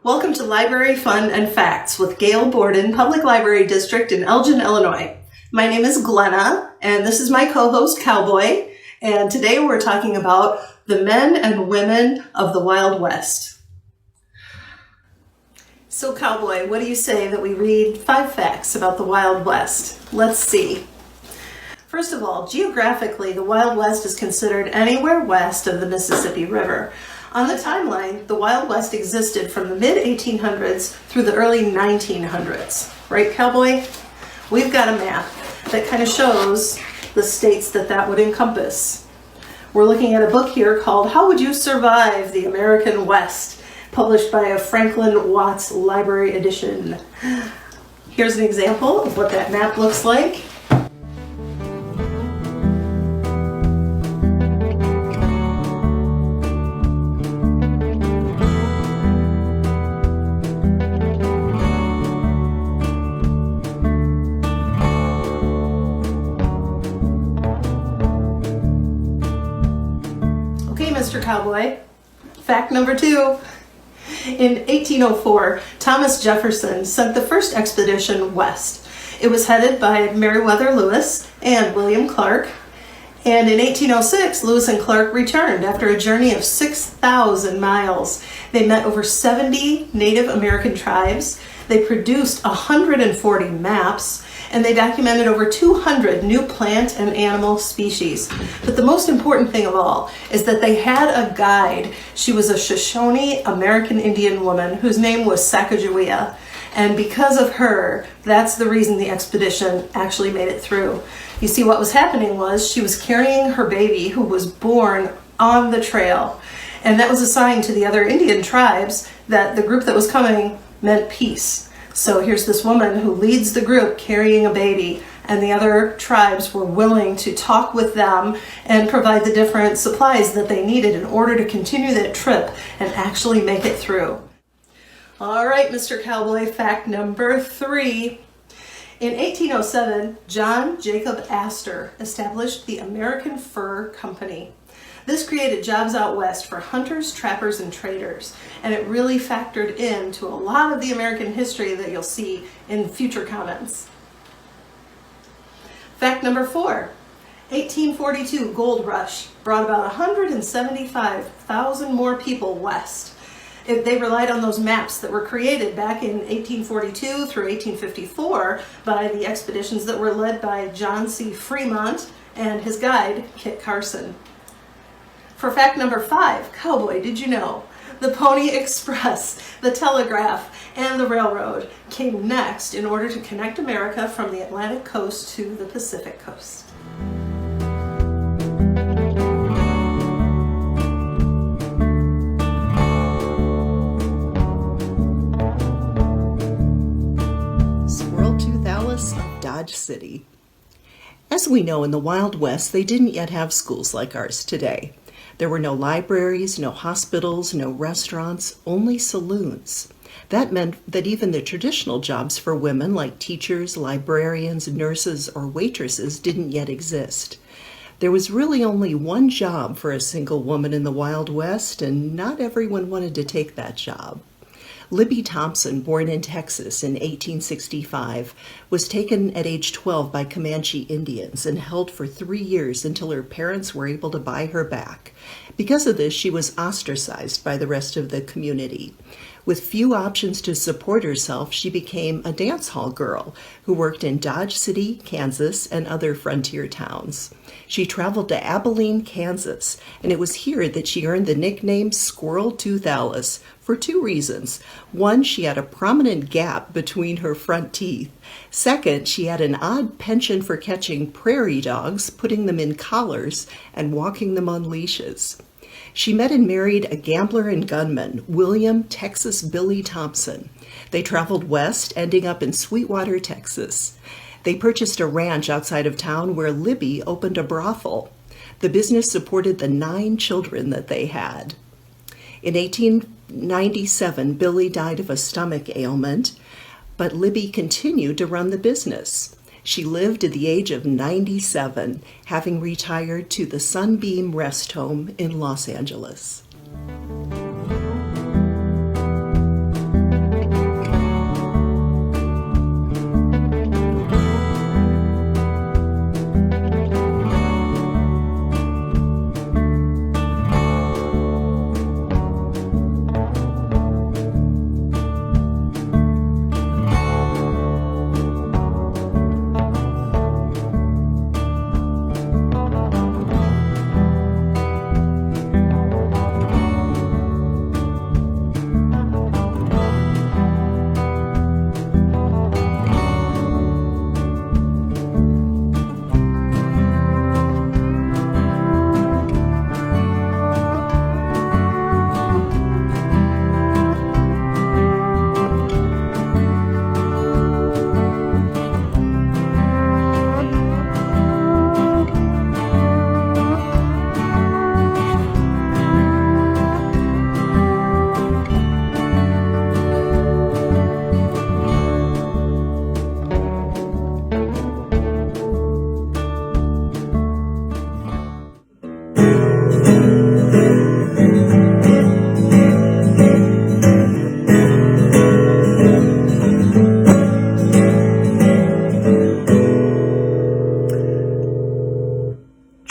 Welcome to Library Fun and Facts with Gail Borden, Public Library District in Elgin, Illinois. My name is Glenna, and this is my co-host, Cowboy, and today we're talking about the men and women of the Wild West. So, Cowboy, what do you say that we read 5 facts about the Wild West? Let's see. First of all, geographically, the Wild West is considered anywhere west of the Mississippi River. On the timeline, the Wild West existed from the mid-1800s through the early 1900s. Right, Cowboy? We've got a map that kind of shows the states that would encompass. We're looking at a book here called How Would You Survive the American West? Published by a Franklin Watts Library edition. Here's an example of what that map looks like. Mr. Cowboy. Fact number 2. In 1804, Thomas Jefferson sent the first expedition west. It was headed by Meriwether Lewis and William Clark. And in 1806, Lewis and Clark returned after a journey of 6,000 miles. They met over 70 Native American tribes. They produced 140 maps. And they documented over 200 new plant and animal species. But the most important thing of all is that they had a guide. She was a Shoshone American Indian woman whose name was Sacagawea. And because of her, that's the reason the expedition actually made it through. You see, what was happening was she was carrying her baby who was born on the trail. And that was a sign to the other Indian tribes that the group that was coming meant peace. So here's this woman who leads the group carrying a baby, and the other tribes were willing to talk with them and provide the different supplies that they needed in order to continue that trip and actually make it through. All right, Mr. Cowboy, fact number 3. In 1807, John Jacob Astor established the American Fur Company. This created jobs out west for hunters, trappers, and traders, and it really factored into a lot of the American history that you'll see in future comments. Fact number 4, 1842 gold rush brought about 175,000 more people west. They relied on those maps that were created back in 1842 through 1854 by the expeditions that were led by John C. Fremont and his guide, Kit Carson. For fact number 5, Cowboy, did you know? The Pony Express, the telegraph, and the railroad came next in order to connect America from the Atlantic coast to the Pacific coast. Squirrel Tooth Alice of Dodge City. As we know, in the Wild West, they didn't yet have schools like ours today. There were no libraries, no hospitals, no restaurants, only saloons. That meant that even the traditional jobs for women like teachers, librarians, nurses, or waitresses didn't yet exist. There was really only one job for a single woman in the Wild West, and not everyone wanted to take that job. Libby Thompson, born in Texas in 1865, was taken at age 12 by Comanche Indians and held for 3 years until her parents were able to buy her back. Because of this, she was ostracized by the rest of the community. With few options to support herself, she became a dance hall girl who worked in Dodge City, Kansas, and other frontier towns. She traveled to Abilene, Kansas, and it was here that she earned the nickname Squirrel Tooth Alice for 2 reasons. One, she had a prominent gap between her front teeth. Second, she had an odd penchant for catching prairie dogs, putting them in collars, and walking them on leashes. She met and married a gambler and gunman, William Texas Billy Thompson. They traveled west, ending up in Sweetwater, Texas. They purchased a ranch outside of town where Libby opened a brothel. The business supported the 9 children that they had. In 1897, Billy died of a stomach ailment, but Libby continued to run the business. She lived to the age of 97, having retired to the Sunbeam Rest Home in Los Angeles.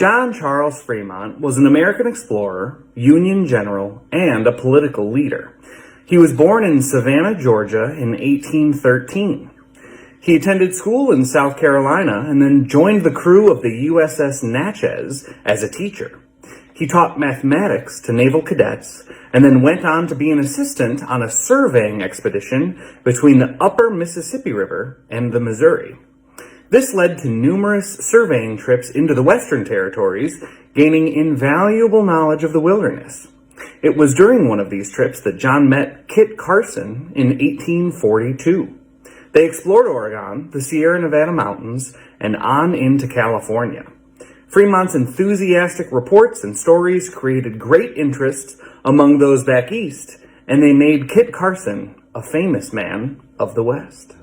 John Charles Fremont was an American explorer, Union general, and a political leader. He was born in Savannah, Georgia in 1813. He attended school in South Carolina and then joined the crew of the USS Natchez as a teacher. He taught mathematics to naval cadets and then went on to be an assistant on a surveying expedition between the upper Mississippi River and the Missouri. This led to numerous surveying trips into the Western Territories, gaining invaluable knowledge of the wilderness. It was during one of these trips that John met Kit Carson in 1842. They explored Oregon, the Sierra Nevada mountains, and on into California. Fremont's enthusiastic reports and stories created great interest among those back east, and they made Kit Carson a famous man of the West.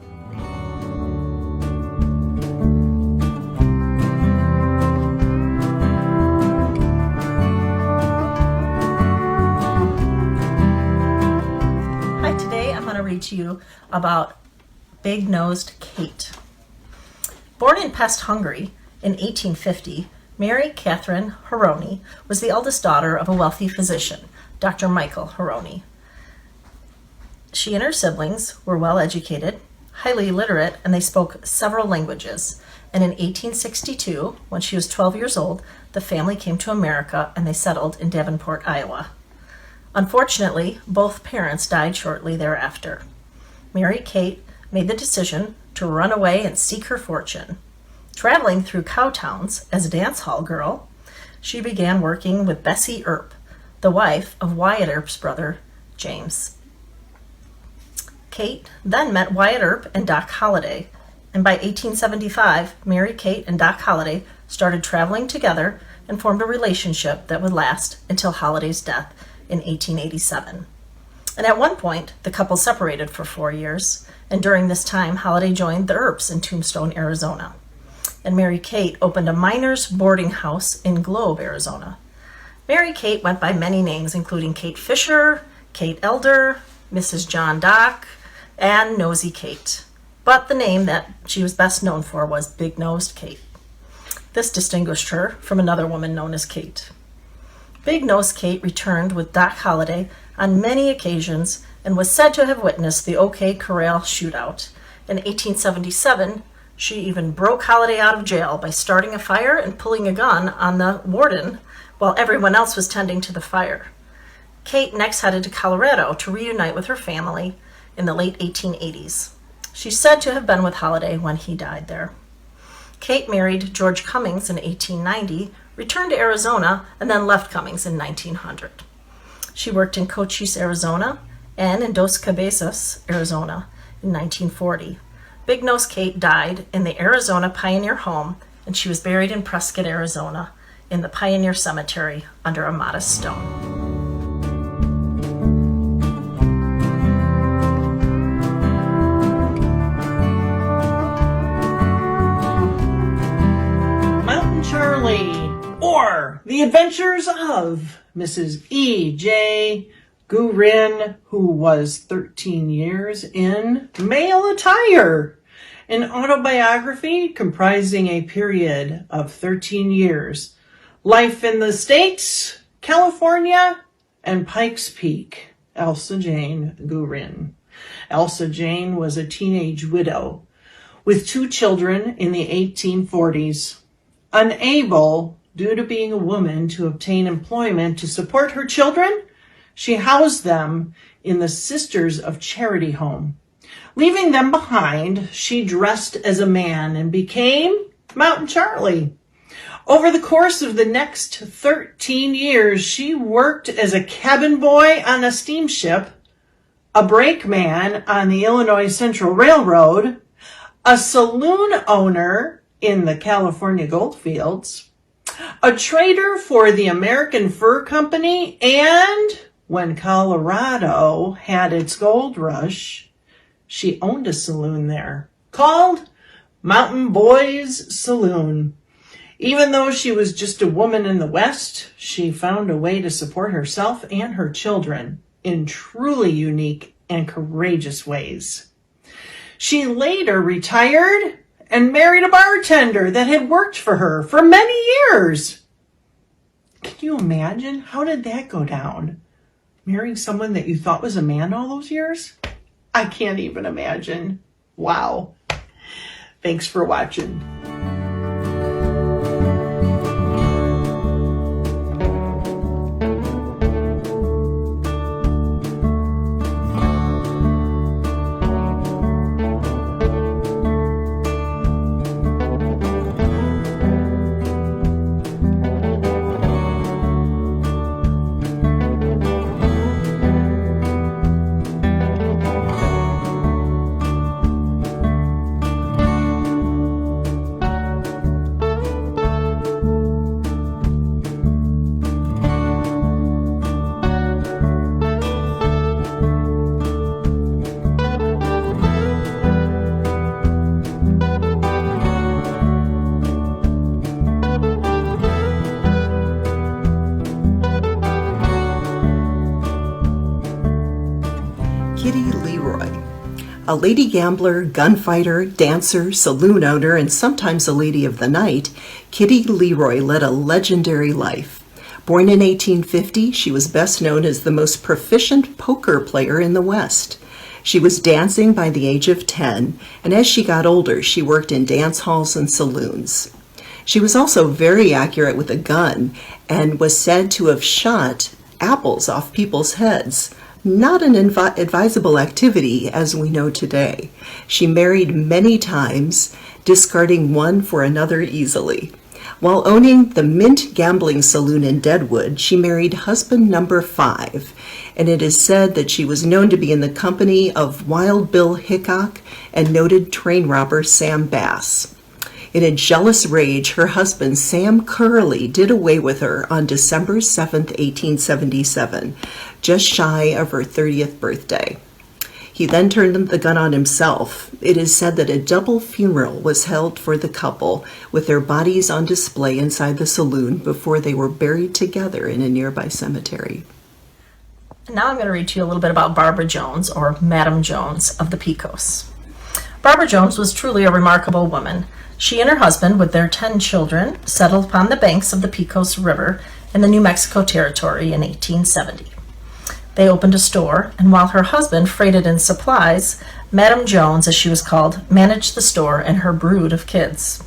Hi, today I'm going to read to you about Big-Nosed Kate. Born in Pest, Hungary in 1850, Mary Catherine Haroni was the eldest daughter of a wealthy physician, Dr. Michael Haroni. She and her siblings were well educated, highly literate, and they spoke several languages. And in 1862, when she was 12 years old, the family came to America and they settled in Davenport, Iowa. Unfortunately, both parents died shortly thereafter. Mary Kate made the decision to run away and seek her fortune. Traveling through cow towns as a dance hall girl, she began working with Bessie Earp, the wife of Wyatt Earp's brother, James. Kate then met Wyatt Earp and Doc Holliday, and by 1875, Mary Kate and Doc Holliday started traveling together and formed a relationship that would last until Holliday's death in 1887. And at one point, the couple separated for 4 years, and during this time, Holliday joined the Earps in Tombstone, Arizona. And Mary Kate opened a miners' boarding house in Globe, Arizona. Mary Kate went by many names, including Kate Fisher, Kate Elder, Mrs. John Dock, and Nosy Kate. But the name that she was best known for was Big-Nosed Kate. This distinguished her from another woman known as Kate. Big-Nosed Kate returned with Doc Holliday on many occasions and was said to have witnessed the OK Corral shootout. In 1877, she even broke Holliday out of jail by starting a fire and pulling a gun on the warden while everyone else was tending to the fire. Kate next headed to Colorado to reunite with her family in the late 1880s. She's said to have been with Holliday when he died there. Kate married George Cummings in 1890, returned to Arizona, and then left Cummings in 1900. She worked in Cochise, Arizona, and in Dos Cabezas, Arizona in 1940. Big-Nosed Kate died in the Arizona Pioneer Home, and she was buried in Prescott, Arizona, in the Pioneer Cemetery under a modest stone. Mountain Charlie, or The Adventures of Mrs. E.J. Guran, who was 13 years in male attire. An autobiography comprising a period of 13 years. Life in the States, California, and Pikes Peak. Elsa Jane Guran. Elsa Jane was a teenage widow with 2 children in the 1840s. Unable, due to being a woman, to obtain employment to support her children, she housed them in the Sisters of Charity home. Leaving them behind, she dressed as a man and became Mountain Charlie. Over the course of the next 13 years, she worked as a cabin boy on a steamship, a brakeman on the Illinois Central Railroad, a saloon owner in the California goldfields, a trader for the American Fur Company, and when Colorado had its gold rush, she owned a saloon there called Mountain Boys Saloon. Even though she was just a woman in the West, she found a way to support herself and her children in truly unique and courageous ways. She later retired and married a bartender that had worked for her for many years. Can you imagine? How did that go down? Marrying someone that you thought was a man all those years? I can't even imagine. Wow. Thanks for watching. Kitti Leroy. A lady gambler, gunfighter, dancer, saloon owner, and sometimes a lady of the night, Kitti Leroy led a legendary life. Born in 1850, she was best known as the most proficient poker player in the West. She was dancing by the age of 10, and as she got older, she worked in dance halls and saloons. She was also very accurate with a gun and was said to have shot apples off people's heads. Not an advisable activity as we know today. She married many times, discarding one for another easily. While owning the Mint Gambling Saloon in Deadwood, she married husband number 5, and it is said that she was known to be in the company of Wild Bill Hickok and noted train robber Sam Bass. In a jealous rage, her husband, Sam Curley, did away with her on December 7, 1877, just shy of her 30th birthday. He then turned the gun on himself. It is said that a double funeral was held for the couple, with their bodies on display inside the saloon before they were buried together in a nearby cemetery. Now I'm going to read to you a little bit about Barbara Jones, or Madam Jones of the Pecos. Barbara Jones was truly a remarkable woman. She and her husband, with their 10 children, settled upon the banks of the Pecos River in the New Mexico Territory in 1870. They opened a store, and while her husband freighted in supplies, Madam Jones, as she was called, managed the store and her brood of kids.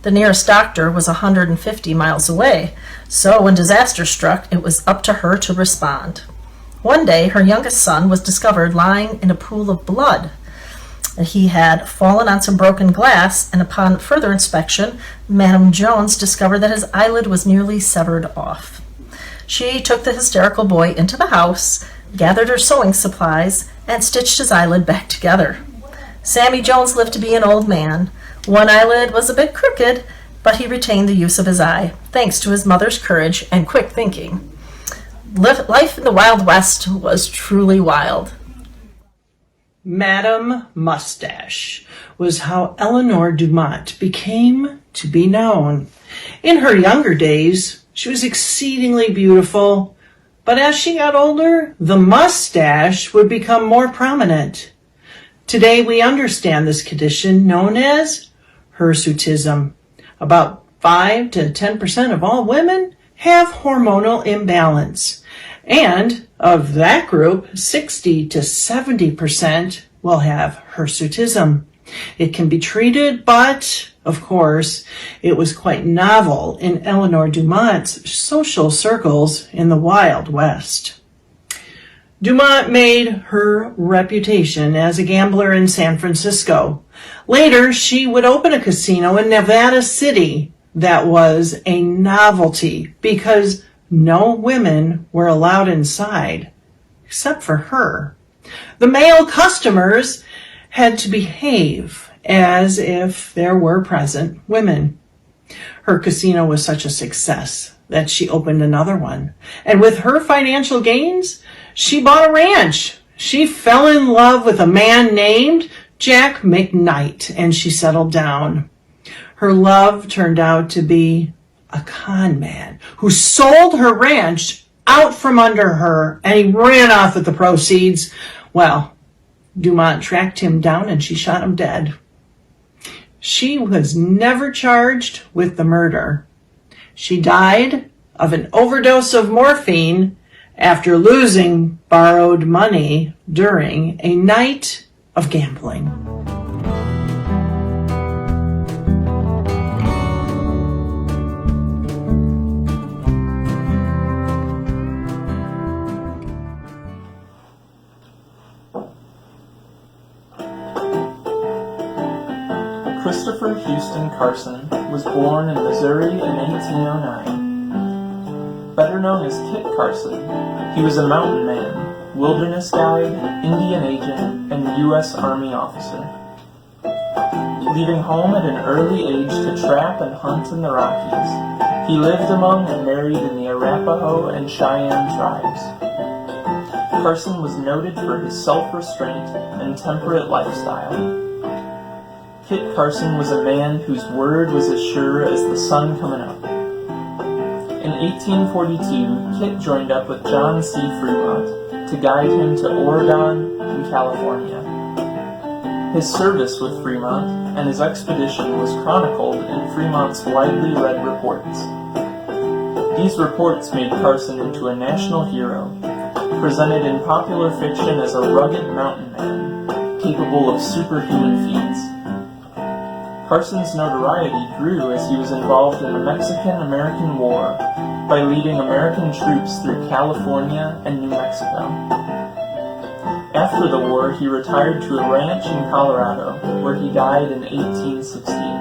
The nearest doctor was 150 miles away, so when disaster struck, it was up to her to respond. One day, her youngest son was discovered lying in a pool of blood. He had fallen on some broken glass, and upon further inspection, Madam Jones discovered that his eyelid was nearly severed off. She took the hysterical boy into the house, gathered her sewing supplies, and stitched his eyelid back together. Sammy Jones lived to be an old man. One eyelid was a bit crooked, but he retained the use of his eye, thanks to his mother's courage and quick thinking. Life in the Wild West was truly wild. Madame Mustache was how Eleanor Dumont became to be known. In her younger days, she was exceedingly beautiful, but as she got older, the mustache would become more prominent. Today, we understand this condition known as hirsutism. About 5 to 10% of all women have hormonal imbalance. And of that group, 60 to 70% will have hirsutism. It can be treated, but, of course, it was quite novel in Eleanor Dumont's social circles in the Wild West. Dumont made her reputation as a gambler in San Francisco. Later, she would open a casino in Nevada City that was a novelty because no women were allowed inside, except for her. The male customers had to behave as if there were present women. Her casino was such a success that she opened another one. And with her financial gains, she bought a ranch. She fell in love with a man named Jack McKnight, and she settled down. Her love turned out to be a con man who sold her ranch out from under her, and he ran off with the proceeds. Well, Dumont tracked him down and she shot him dead. She was never charged with the murder. She died of an overdose of morphine after losing borrowed money during a night of gambling. Christopher Houston Carson was born in Missouri in 1809. Better known as Kit Carson, he was a mountain man, wilderness guide, Indian agent, and U.S. Army officer. Leaving home at an early age to trap and hunt in the Rockies, he lived among and married in the Arapaho and Cheyenne tribes. Carson was noted for his self-restraint and temperate lifestyle. Kit Carson was a man whose word was as sure as the sun coming up. In 1842, Kit joined up with John C. Fremont to guide him to Oregon and California. His service with Fremont and his expedition was chronicled in Fremont's widely read reports. These reports made Carson into a national hero, presented in popular fiction as a rugged mountain man, capable of superhuman feats. Carson's notoriety grew as he was involved in the Mexican-American War by leading American troops through California and New Mexico. After the war, he retired to a ranch in Colorado, where he died in 1816.